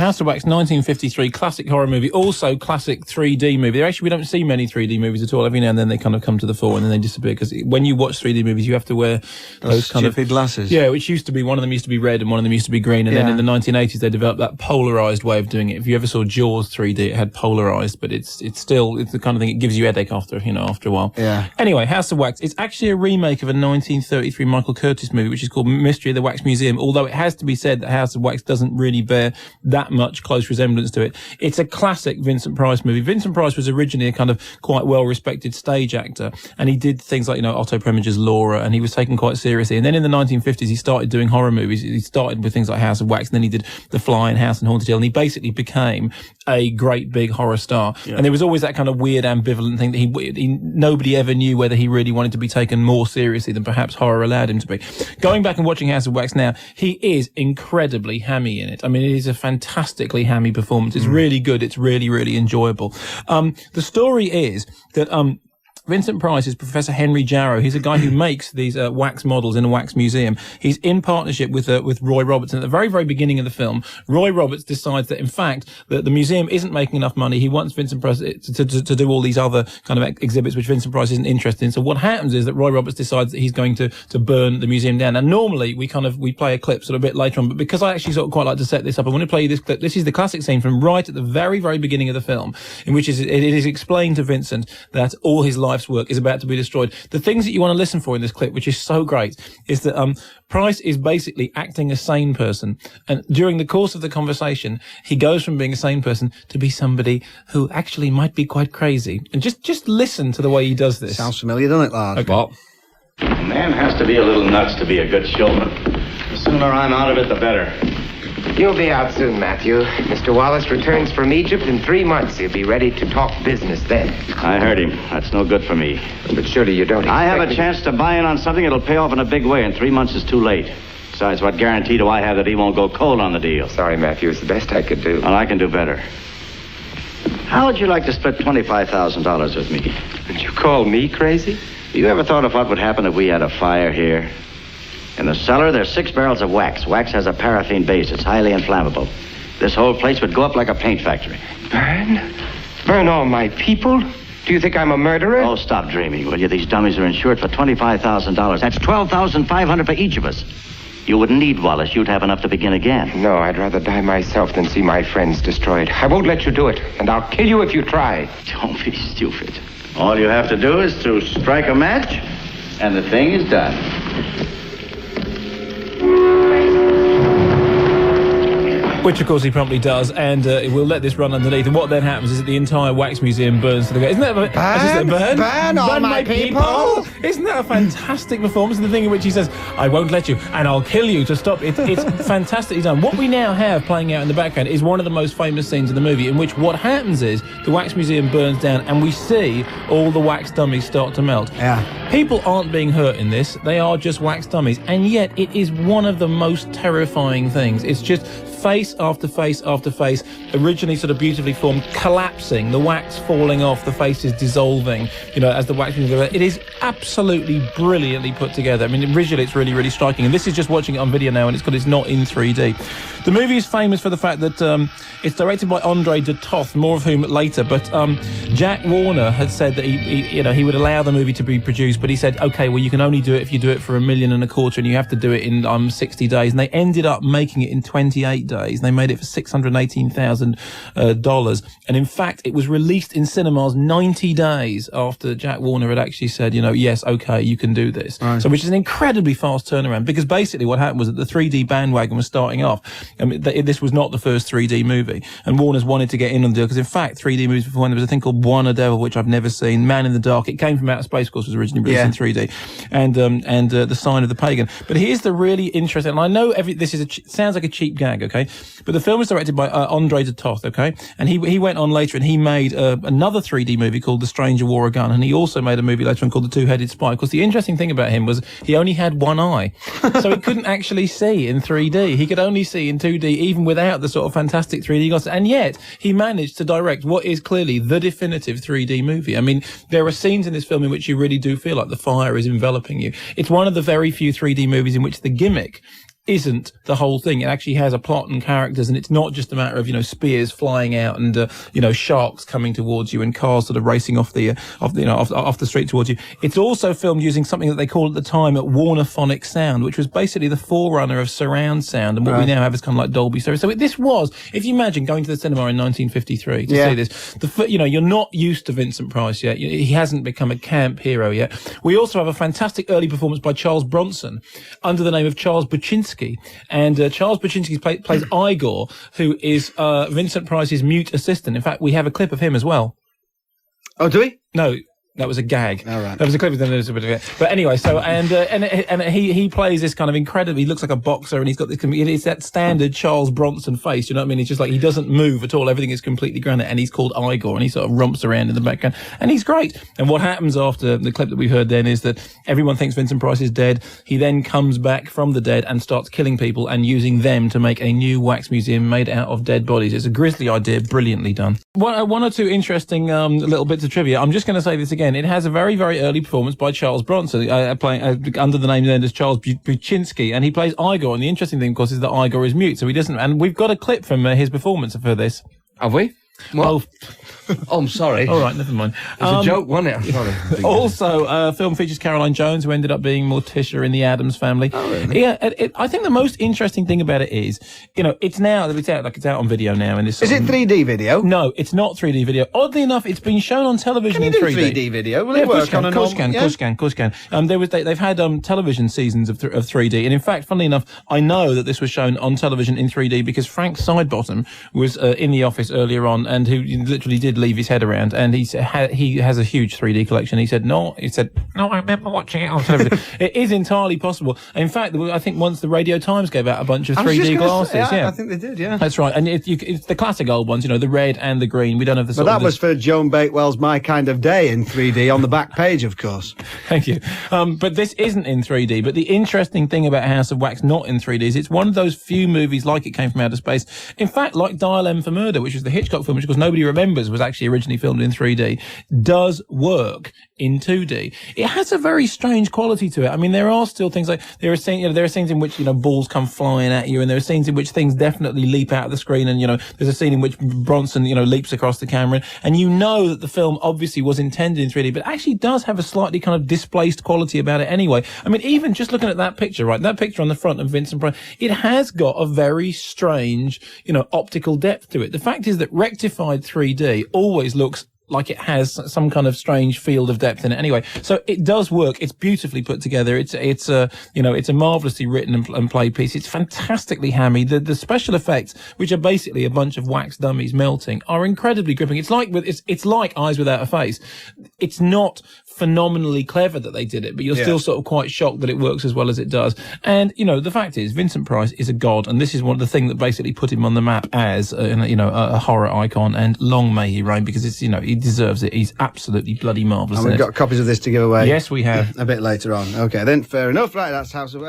House of Wax, 1953, classic horror movie, also classic 3D movie. Actually, we don't see many 3D movies at all. Every now and then they kind of come to the fore and then they disappear, because when you watch 3D movies, you have to wear those kind of glasses. Yeah, which used to be, one of them used to be red and one of them used to be green, and then in the 1980s they developed that polarized way of doing it. If you ever saw Jaws 3D, it had polarized, but it's the kind of thing, it gives you a headache after a while. Yeah. Anyway, House of Wax, it's actually a remake of a 1933 Michael Curtis movie, which is called Mystery of the Wax Museum, although it has to be said that House of Wax doesn't really bear that much close resemblance to it. It's a classic Vincent Price movie. Vincent Price was originally a kind of quite well-respected stage actor, and he did things like, Otto Premiger's Laura, and he was taken quite seriously. And then in the 1950s, he started doing horror movies. He started with things like House of Wax, and then he did The Fly and House and Haunted Hill, and he basically became a great big horror star. Yeah. And there was always that kind of weird ambivalent thing that nobody ever knew whether he really wanted to be taken more seriously than perhaps horror allowed him to be. Going back and watching House of Wax now, he is incredibly hammy in it. I mean, it is a fantastically hammy performance. It's really good. It's really, really enjoyable. The story is that, Vincent Price is Professor Henry Jarrow. He's a guy who makes these wax models in a wax museum. He's in partnership with Roy Robertson. At the very, very beginning of the film, Roy Roberts decides that, in fact, that the museum isn't making enough money. He wants Vincent Price to do all these other kind of exhibits which Vincent Price isn't interested in. So what happens is that Roy Roberts decides that he's going to burn the museum down. And normally we play a clip sort of a bit later on, but because I actually sort of quite like to set this up, I want to play you this clip. This is the classic scene from right at the very, very beginning of the film, in which it is explained to Vincent that all his life's work is about to be destroyed. The things that you want to listen for in this clip, which is so great, is that Price is basically acting a sane person, and during the course of the conversation, he goes from being a sane person to be somebody who actually might be quite crazy. And just listen to the way he does this. Sounds familiar, doesn't it, lad? Okay. Bob. A man has to be a little nuts to be a good showman. The sooner I'm out of it, the better. You'll be out soon, Matthew. Mr. Wallace returns from Egypt in 3 months. He'll be ready to talk business then. I heard him. That's no good for me. But surely you don't I have a expect chance to buy in on something that'll pay off in a big way, and 3 months is too late. Besides, what guarantee do I have that he won't go cold on the deal? Sorry, Matthew. It's the best I could do. Well, I can do better. How would you like to split $25,000 with me? Did you call me crazy? You ever thought of what would happen if we had a fire here? In the cellar, there's 6 barrels of wax. Wax has a paraffin base. It's highly inflammable. This whole place would go up like a paint factory. Burn? Burn all my people? Do you think I'm a murderer? Oh, stop dreaming, will you? These dummies are insured for $25,000. That's $12,500 for each of us. You wouldn't need Wallace. You'd have enough to begin again. No, I'd rather die myself than see my friends destroyed. I won't let you do it, and I'll kill you if you try. Don't be stupid. All you have to do is to strike a match, and the thing is done. Which, of course, he promptly does, and we'll let this run underneath. And what then happens is that the entire wax museum burns to the ground. Isn't that Burn all my people! Isn't that a fantastic performance? And the thing in which he says, "I won't let you, and I'll kill you to stop." It's fantastically done. What we now have playing out in the background is one of the most famous scenes in the movie, in which what happens is the wax museum burns down, and we see all the wax dummies start to melt. Yeah. People aren't being hurt in this; they are just wax dummies, and yet it is one of the most terrifying things. It's just face after face after face, originally sort of beautifully formed, collapsing, the wax falling off, the faces dissolving, as the wax moves. It is absolutely brilliantly put together. I mean, visually it's really, really striking. And this is just watching it on video now, and it's not in 3D. The movie is famous for the fact that it's directed by Andre de Toth, more of whom later, but Jack Warner had said that he would allow the movie to be produced, but he said, okay, well, you can only do it if you do it for $1.25 million, and you have to do it in 60 days. And they ended up making it in 28 days. They made it for $618,000. And in fact, it was released in cinemas 90 days after Jack Warner had actually said, yes, okay, you can do this. Right. So, which is an incredibly fast turnaround, because basically what happened was that the 3D bandwagon was starting off. I mean, this was not the first 3D movie, and Warner's wanted to get in on the deal, because in fact, 3D movies before, there was a thing called Buona Devil, which I've never seen. Man in the Dark. It came from outer space, of course, was originally released in 3D, and The Sign of the Pagan. But here's the really interesting, and I know this is sounds like a cheap gag, okay? But the film was directed by Andre de Toth, okay? And he went on later and he made another 3D movie called The Stranger Wore a Gun, and he also made a movie later on called The Two-Headed Spy. Because the interesting thing about him was he only had one eye, so he couldn't actually see in 3D. He could only see in 2D, even without the sort of fantastic 3D glasses. And yet he managed to direct what is clearly the definitive 3D movie. I mean, there are scenes in this film in which you really do feel like the fire is enveloping you. It's one of the very few 3D movies in which the gimmick isn't the whole thing. It actually has a plot and characters, and it's not just a matter of, spears flying out and, sharks coming towards you and cars sort of racing off the street towards you. It's also filmed using something that they called at the time Warnerphonic sound, which was basically the forerunner of surround sound, and what we now have is kind of like Dolby stereo. So this was, if you imagine going to the cinema in 1953 to see this, you're not used to Vincent Price yet. He hasn't become a camp hero yet. We also have a fantastic early performance by Charles Bronson under the name of Charles Buczynski. And Charles Buczynski plays Igor, who is Vincent Price's mute assistant. In fact, we have a clip of him as well. Oh, do we? No. That was a gag. All right. That was a clip, then there was a bit of it. But anyway, so, and he plays this kind of incredibly, he looks like a boxer, and he's got this, it's that standard Charles Bronson face, you know what I mean? It's just like, he doesn't move at all. Everything is completely granite, and he's called Igor, and he sort of romps around in the background, and he's great. And what happens after the clip that we heard then is that everyone thinks Vincent Price is dead. He then comes back from the dead and starts killing people and using them to make a new wax museum made out of dead bodies. It's a grisly idea, brilliantly done. One or two interesting, little bits of trivia. I'm just going to say this again. It has a very, very early performance by Charles Bronson, playing under the name then as Charles Buczynski, and he plays Igor. And the interesting thing, of course, is that Igor is mute, so he doesn't. And we've got a clip from his performance for this. Have we? What? Oh, I'm sorry. All right, never mind. It's a joke, wasn't it? I'm sorry. Also, film features Caroline Jones, who ended up being Morticia in the Addams Family. Oh, really? Yeah, I think the most interesting thing about it is, it's out on video now. In this is it 3D video? No, it's not 3D video. Oddly enough, it's been shown on television in 3D. Can you do 3D video? Will it work on a normal? Of course can. They've had television seasons of 3D, and in fact, funnily enough, I know that this was shown on television in 3D because Frank Sidebottom was in the office earlier on, and who literally did leave his head around, and he has a huge 3D collection. He said, no, I remember watching it on television. It is entirely possible. In fact, I think once the Radio Times gave out a bunch of 3D glasses. I think they did, yeah. That's right. And it's the classic old ones, the red and the green. We don't have the But that was for Joan Bakewell's My Kind of Day in 3D on the back page, of course. Thank you. But this isn't in 3D. But the interesting thing about House of Wax not in 3D is it's one of those few movies like It Came From Outer Space. In fact, like Dial M for Murder, which was the Hitchcock film, which of course nobody remembers was actually originally filmed in 3D, does work in 2D. It has a very strange quality to it. I mean, there are still things like there are scenes in which balls come flying at you, and there are scenes in which things definitely leap out of the screen, and there's a scene in which Bronson leaps across the camera, and that the film obviously was intended in 3D, but actually does have a slightly kind of displaced quality about it anyway. I mean, even just looking at that picture, right, that picture on the front of Vincent Price, it has got a very strange optical depth to it. The fact is that rectified 3D always looks like it has some kind of strange field of depth in it anyway. So it does work. It's beautifully put together. It's a marvelously written and played piece. It's fantastically hammy. The special effects, which are basically a bunch of wax dummies melting, are incredibly gripping. It's like Eyes Without a Face. It's not phenomenally clever that they did it, but you're still sort of quite shocked that it works as well as it does. And the fact is, Vincent Price is a god, and this is one of the things that basically put him on the map as a horror icon. And long may he reign, because it's he deserves it. He's absolutely bloody marvelous. And we've got copies of this to give away. Yes, we have. A bit later on. Okay, then fair enough. Right, that's House of